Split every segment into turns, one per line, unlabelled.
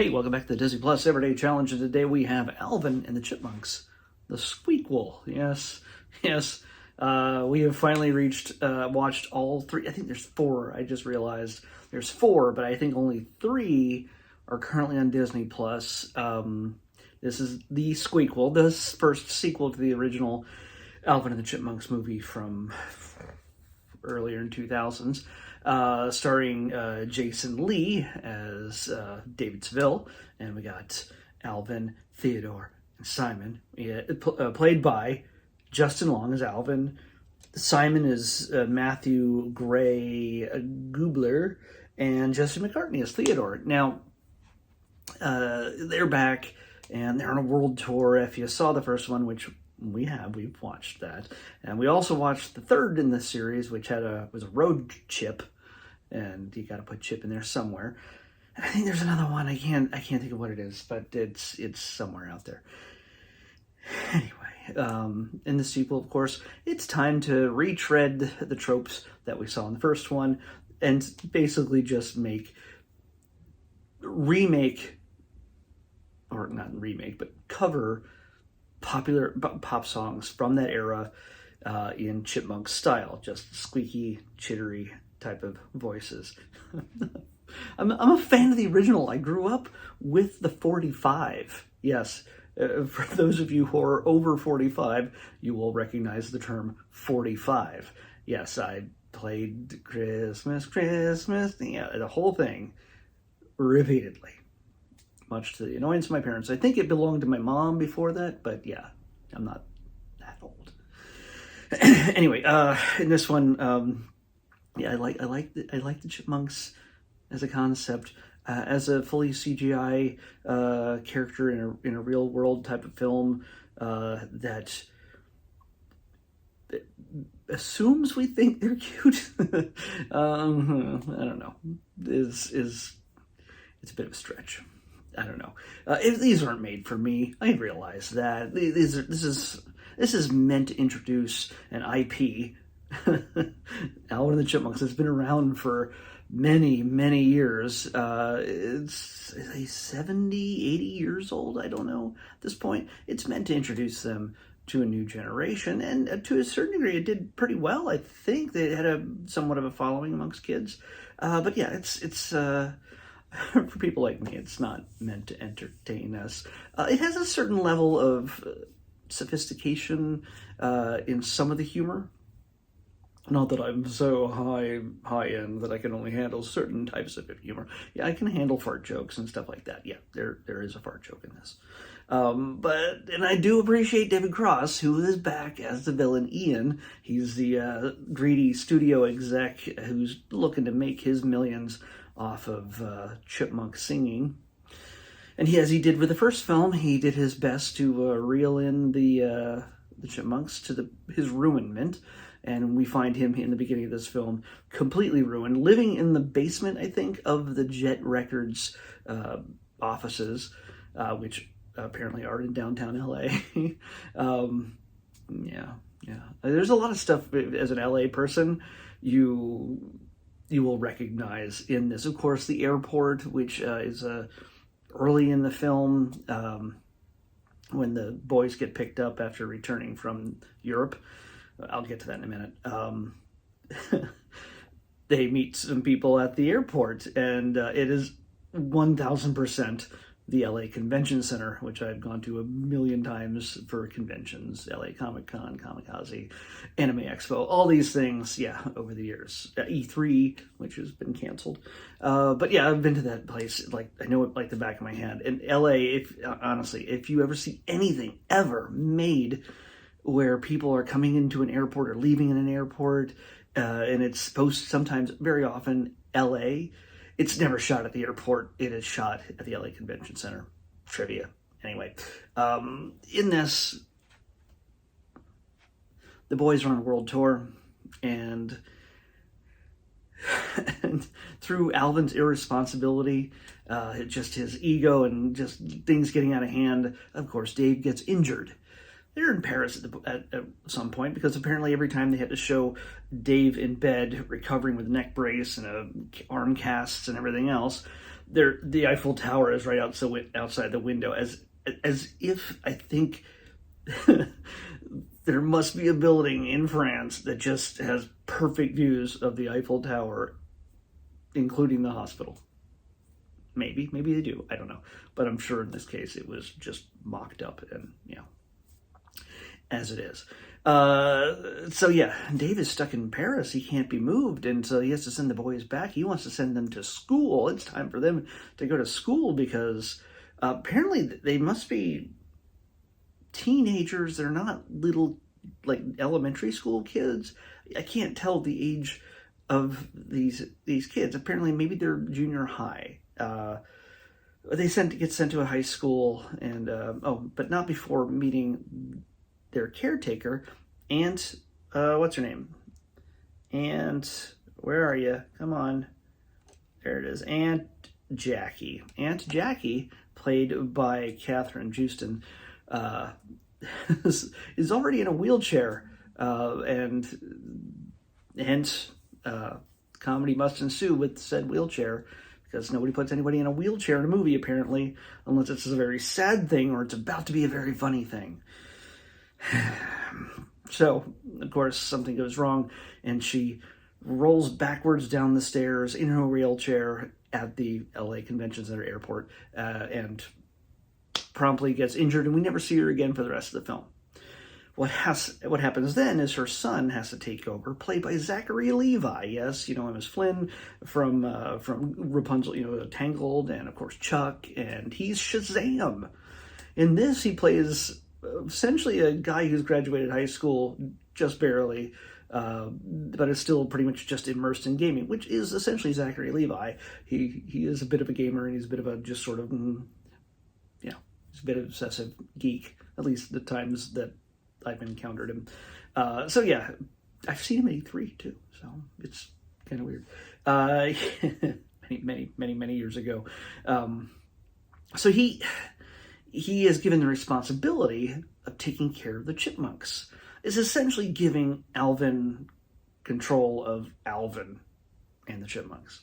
Hey, welcome back to the Disney Plus Everyday Challenge, and today we have Alvin and the Chipmunks, the Squeakquel. Yes. We have finally watched all three. I think there's four. I just realized there's four, but I think only three are currently on Disney Plus. This is the Squeakquel, the first sequel to the original Alvin and the Chipmunks movie from earlier in 2000s. Starring Jason Lee as David Seville, and we got Alvin, Theodore, and Simon, played by Justin Long as Alvin. Simon is Matthew Gray Gubler, and Jesse McCartney as Theodore. Now, they're back, and they're on a world tour. If you saw the first one, which we've watched that, and we also watched the third in the series, which was a road chip, and you got to put Chip in there somewhere. And I think there's another one. I can't think of what it is, but it's somewhere out there. Anyway, in the sequel, of course, it's time to retread the tropes that we saw in the first one, and basically just cover popular pop songs from that era in Chipmunk style, just squeaky, chittery type of voices. I'm a fan of the original. I grew up with the 45. Yes, for those of you who are over 45, you will recognize the term 45. Yes, I played Christmas, the whole thing repeatedly, much to the annoyance of my parents. I think it belonged to my mom before that, but yeah, I'm not that old. Anyway, in this one, I like the Chipmunks as a concept, as a fully CGI character in a real world type of film that assumes we think they're cute. I don't know. It's a bit of a stretch. I don't know. If these aren't made for me, I realize that this is meant to introduce an IP. Alvin and the Chipmunks has been around for many, many years. It's 70, 80 years old. I don't know at this point. It's meant to introduce them to a new generation, and to a certain degree, it did pretty well. I think they had somewhat of a following amongst kids. But yeah, it's for people like me, it's not meant to entertain us. It has a certain level of sophistication in some of the humor. Not that I'm so high end that I can only handle certain types of humor. Yeah, I can handle fart jokes and stuff like that. Yeah, there is a fart joke in this. And I do appreciate David Cross, who is back as the villain Ian. He's the greedy studio exec who's looking to make his millions off of chipmunk singing. And as he did with the first film, he did his best to reel in the chipmunks to his ruinment. And we find him in the beginning of this film completely ruined, living in the basement, I think, of the Jet Records offices, which apparently are in downtown LA. Yeah. There's a lot of stuff as an LA person you will recognize in this. Of course, the airport, which is early in the film, when the boys get picked up after returning from Europe. I'll get to that in a minute. They meet some people at the airport, and it is 1000% the LA Convention Center, which I've gone to a million times for conventions, LA Comic-Con, Kamikaze, Anime Expo, all these things, yeah, over the years. E3, which has been canceled. But yeah, I've been to that place, like, I know it like the back of my hand. And LA, honestly, if you ever see anything ever made where people are coming into an airport or leaving in an airport, and it's supposed sometimes, very often, LA, it's never shot at the airport. It is shot at the LA Convention Center. Trivia. Anyway, in this, the boys are on a world tour, and through Alvin's irresponsibility, just his ego and just things getting out of hand, of course, Dave gets injured. They're in Paris at some point, because apparently every time they had to show Dave in bed recovering with a neck brace and arm casts and everything else, the Eiffel Tower is right outside the window, as if I think there must be a building in France that just has perfect views of the Eiffel Tower, including the hospital. Maybe they do. I don't know. But I'm sure in this case it was just mocked up and, as it is. So yeah, Dave is stuck in Paris. He can't be moved, and so he has to send the boys back. He wants to send them to school. It's time for them to go to school because apparently they must be teenagers. They're not little, like, elementary school kids. I can't tell the age of these kids. Apparently maybe they're junior high. They get sent to a high school, and but not before meeting their caretaker, Aunt, what's her name? Aunt, where are you? Come on. There it is. Aunt Jackie. Aunt Jackie, played by Catherine Houston, is already in a wheelchair, and hence comedy must ensue with said wheelchair, because nobody puts anybody in a wheelchair in a movie, apparently, unless it's a very sad thing or it's about to be a very funny thing. So, of course, something goes wrong, and she rolls backwards down the stairs in her wheelchair at the LA Convention Center airport, and promptly gets injured, and we never see her again for the rest of the film. What happens then is her son has to take over, played by Zachary Levi. Yes, you know him as Flynn from Rapunzel, Tangled, and of course Chuck, and he's Shazam. In this, he plays essentially a guy who's graduated high school just barely, but is still pretty much just immersed in gaming, which is essentially Zachary Levi. He is a bit of a gamer, and he's a bit of a just sort of, he's a bit of obsessive geek, at least the times that I've encountered him. So yeah, I've seen him in E3 too, so it's kind of weird. Many years ago. So he is given the responsibility of taking care of the Chipmunks. It's essentially giving Alvin control of Alvin and the Chipmunks.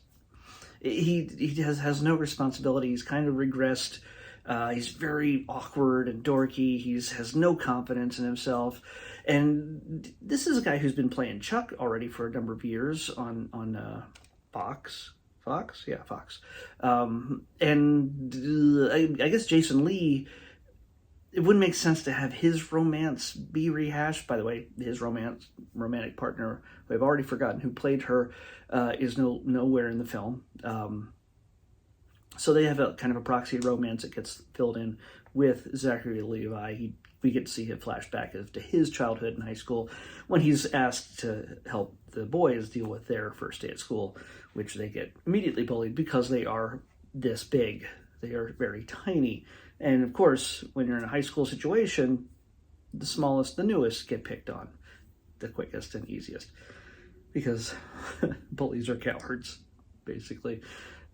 He has no responsibility. He's kind of regressed. He's very awkward and dorky. He has no confidence in himself. And this is a guy who's been playing Chuck already for a number of years on Fox. Fox? Yeah, Fox. And I guess Jason Lee, it wouldn't make sense to have his romance be rehashed. By the way, his romantic partner, who I've already forgotten who played her, is nowhere in the film. So they have a kind of a proxy romance that gets filled in with Zachary Levi. We get to see a flashback as to his childhood in high school when he's asked to help the boys deal with their first day at school, which they get immediately bullied because they are this big. They are very tiny. And of course, when you're in a high school situation, the smallest, the newest get picked on, the quickest and easiest, because bullies are cowards, basically.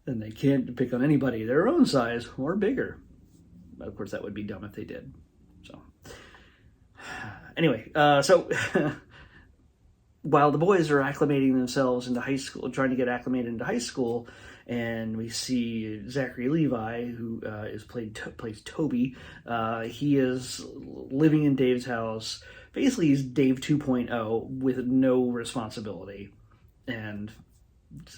And they can't pick on anybody their own size or bigger. But of course, that would be dumb if they did. So, anyway, while the boys are acclimating themselves into high school, trying to get acclimated into high school, and we see Zachary Levi, who plays Toby. He is living in Dave's house. Basically, he's Dave 2.0 with no responsibility and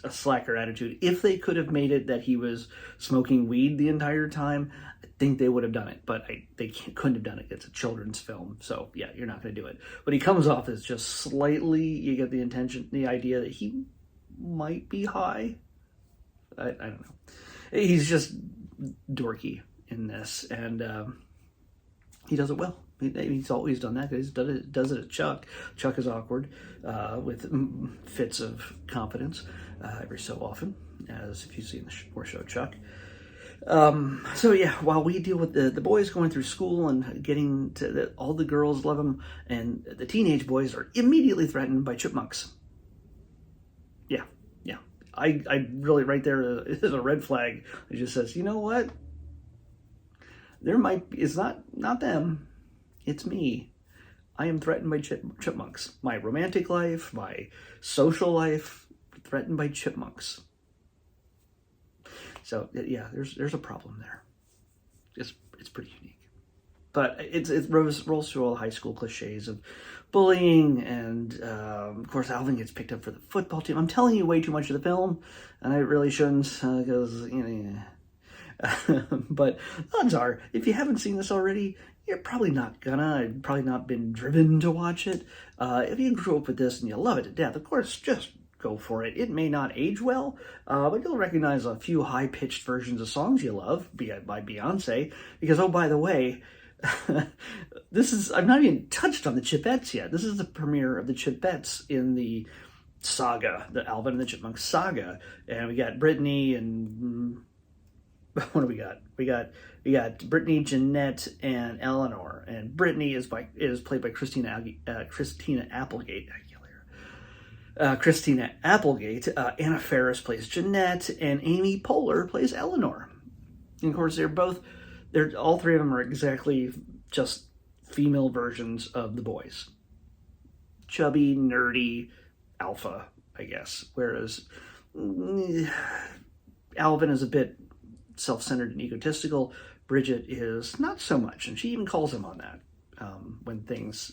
a slacker attitude. If they could have made it that he was smoking weed the entire time, I think they would have done it, but they couldn't have done it. It's a children's film, so yeah, you're not going to do it. But he comes off as just slightly, you get the idea that he might be high. I don't know. He's just dorky in this, and he does it well. He's always done that. He does it at Chuck. Chuck is awkward with fits of confidence every so often, as if you've seen the horror show Chuck. So yeah, while we deal with the boys going through school and getting to all the girls love them, and the teenage boys are immediately threatened by chipmunks. Yeah. I really, right there is a red flag. It just says, you know what? There might be, it's not them. It's me. I am threatened by chipmunks. My romantic life, my social life, threatened by chipmunks. So yeah, there's a problem there. It's pretty unique, but it rolls through all the high school cliches of bullying, and of course Alvin gets picked up for the football team. I'm telling you way too much of the film, and I really shouldn't, because but odds are, if you haven't seen this already, you're probably not gonna. I've probably not been driven to watch it. If you grew up with this and you love it to death, of course, just go for it. It may not age well, but you'll recognize a few high-pitched versions of songs you love, by Beyonce, because, oh, by the way, I've not even touched on the Chipettes yet. This is the premiere of the Chipettes in the saga, the Alvin and the Chipmunks saga, and we got Brittany and what do we got? We got Brittany, Jeanette, and Eleanor, and Brittany is played by Christina Applegate. Christina Applegate. Anna Faris plays Jeanette, and Amy Poehler plays Eleanor. And of course, all three of them are exactly just female versions of the boys. Chubby, nerdy, alpha, I guess. Whereas Alvin is a bit self-centered and egotistical. Bridget is not so much, and she even calls him on that when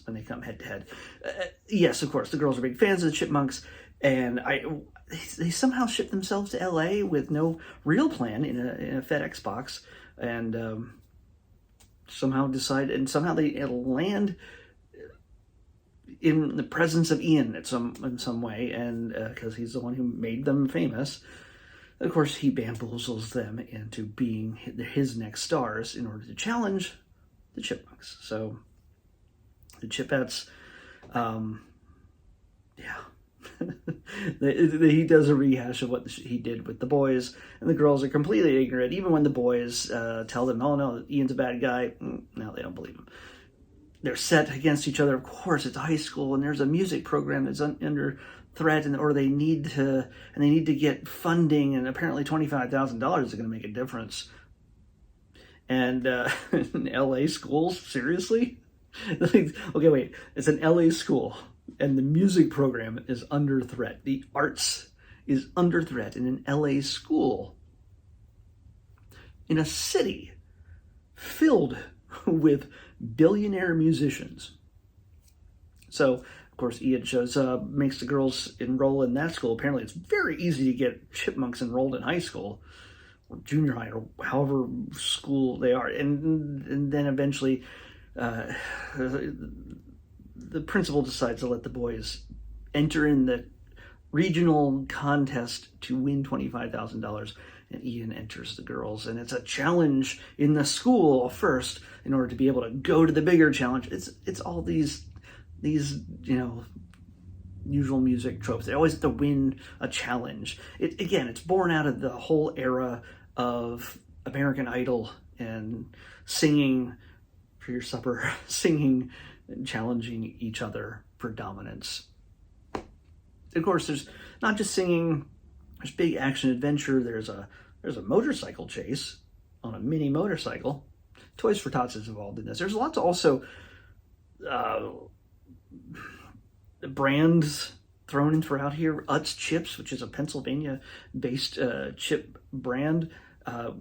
they come head to head. Yes, of course, the girls are big fans of the Chipmunks, and they somehow ship themselves to LA with no real plan in a FedEx box, and somehow they land in the presence of Ian in some way, and because he's the one who made them famous. Of course, he bamboozles them into being his next stars in order to challenge the Chipmunks. So the Chipettes, he does a rehash of what he did with the boys, and the girls are completely ignorant. Even when the boys tell them, "Oh no, Ian's a bad guy," no, they don't believe him. They're set against each other. Of course, it's high school, and there's a music program that's under threat, or they need to get funding, and apparently $25,000 is going to make a difference. And in LA schools, seriously? Okay, wait. It's an LA school, and the music program is under threat. The arts is under threat in an LA school, in a city filled with billionaire musicians. So, of course, Ian shows up, makes the girls enroll in that school. Apparently, it's very easy to get Chipmunks enrolled in high school, or junior high, or however school they are. And then eventually, the principal decides to let the boys enter in the regional contest to win $25,000. And Ian enters the girls, and it's a challenge in the school first in order to be able to go to the bigger challenge. It's all these usual music tropes. They always have to win a challenge. It's born out of the whole era of American Idol and singing for your supper, singing and challenging each other for dominance. Of course, there's not just singing. There's big action adventure. There's a motorcycle chase on a mini motorcycle. Toys for Tots is involved in this. There's lots of also brands thrown in throughout here. Utz Chips, which is a Pennsylvania-based chip brand,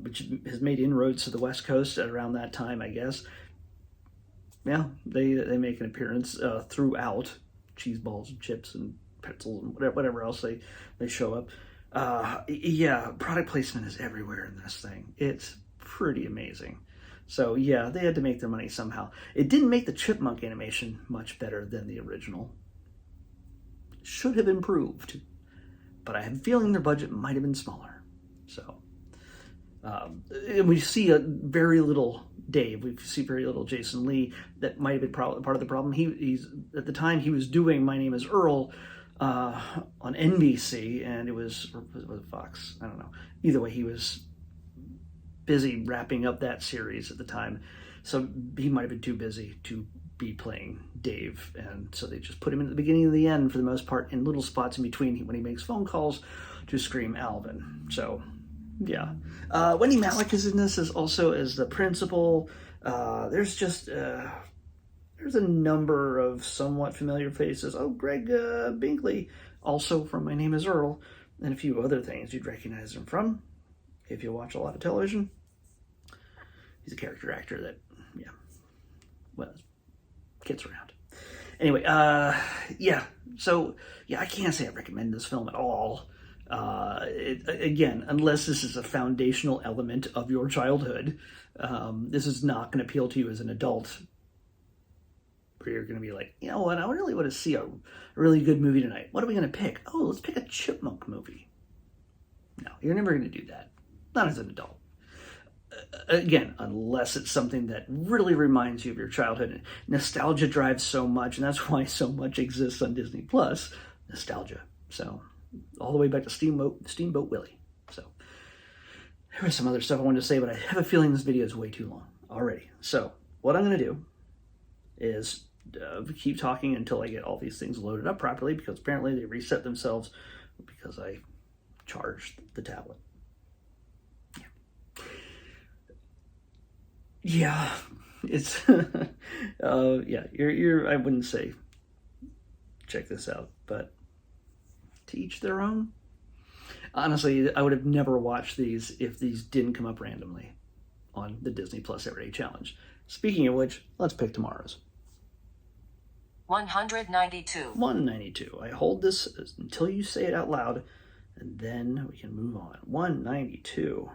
which has made inroads to the West Coast at around that time, I guess. Yeah, they make an appearance throughout. Cheese balls and chips and pretzels and whatever else they show up. Product placement is everywhere in this thing. It's pretty amazing. So yeah, they had to make their money somehow. It didn't make the Chipmunk animation much better than the original. Should have improved, but I have a feeling their budget might have been smaller. So, and we see very little Dave. We see very little Jason Lee. That might have been part of the problem. He's at the time he was doing My Name Is Earl on NBC, and it was Fox. I don't know. Either way, he was busy wrapping up that series at the time, so he might have been too busy to be playing Dave, and so they just put him in at the beginning and the end for the most part, in little spots in between when he makes phone calls to scream Alvin. So yeah, Wendy Malick is in this as the principal. There's a number of somewhat familiar faces. Oh, Greg Binkley, also from My Name Is Earl, and a few other things you'd recognize him from. if you watch a lot of television. He's a character actor that, yeah, well, gets around. Anyway, yeah, so, yeah, I can't say I recommend this film at all. Again, unless this is a foundational element of your childhood, this is not going to appeal to you as an adult, where you're going to be like, you know what, I really want to see a really good movie tonight. What are we going to pick? Oh, let's pick a Chipmunk movie. No, you're never going to do that. Not as an adult. Again, unless it's something that really reminds you of your childhood. Nostalgia drives so much, and that's why so much exists on Disney Plus. Nostalgia. So, all the way back to Steamboat Willie. So, there was some other stuff I wanted to say, but I have a feeling this video is way too long already. So, what I'm going to do is keep talking until I get all these things loaded up properly, because apparently they reset themselves because I charged the tablet. Yeah, it's, yeah, I wouldn't say check this out, but to each their own. Honestly, I would have never watched these if these didn't come up randomly on the Disney Plus Everyday Challenge. Speaking of which, let's pick tomorrow's.
192.
192. I hold this until you say it out loud, and then we can move on. 192.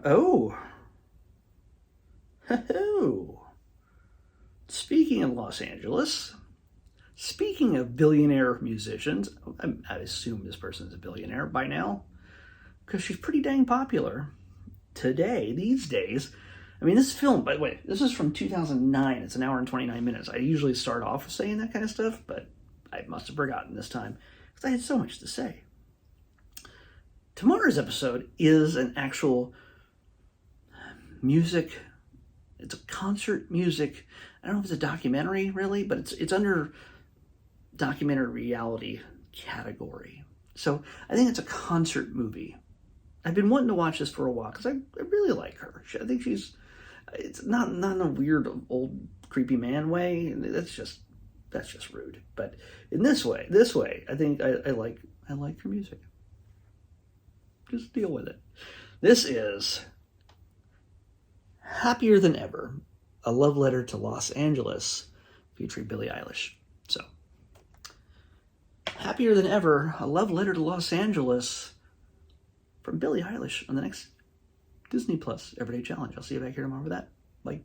Oh. Oh. Speaking of Los Angeles, speaking of billionaire musicians, I assume this person's a billionaire by now, because she's pretty dang popular today, these days. I mean, this film, by the way, this is from 2009. It's an hour and 29 minutes. I usually start off saying that kind of stuff, but I must have forgotten this time, because I had so much to say. Tomorrow's episode is an actual music. It's a concert music. I don't know if it's a documentary, really, but it's under documentary reality category. So I think it's a concert movie. I've been wanting to watch this for a while because I really like her. I think it's not in a weird old creepy man way. That's just rude. But in this way, I think I like her music. Just deal with it. This is Happier Than Ever, a love letter to Los Angeles, featuring Billie Eilish. So, Happier Than Ever, a love letter to Los Angeles, from Billie Eilish on the next Disney Plus Everyday Challenge. I'll see you back here tomorrow with that. Bye.